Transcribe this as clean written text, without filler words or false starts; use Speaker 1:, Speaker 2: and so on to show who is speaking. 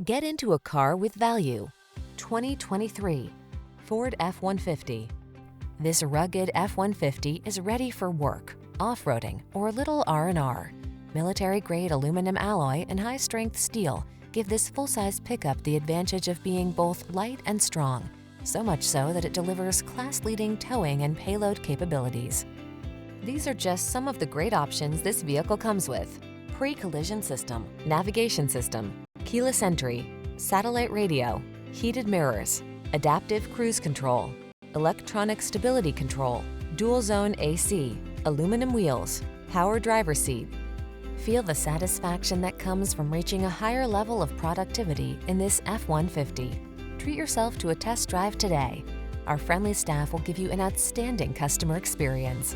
Speaker 1: Get into a car with value. 2023 Ford F-150. This rugged F-150 is ready for work, off-roading, or a little R&R. Military-grade aluminum alloy and high-strength steel give this full-size pickup the advantage of being both light and strong, so much so that it delivers class-leading towing and payload capabilities. These are just some of the great options this vehicle comes with: pre-collision system, navigation system, keyless entry, satellite radio, heated mirrors, adaptive cruise control, electronic stability control, dual zone AC, aluminum wheels, power driver's seat. Feel the satisfaction that comes from reaching a higher level of productivity in this F-150. Treat yourself to a test drive today. Our friendly staff will give you an outstanding customer experience.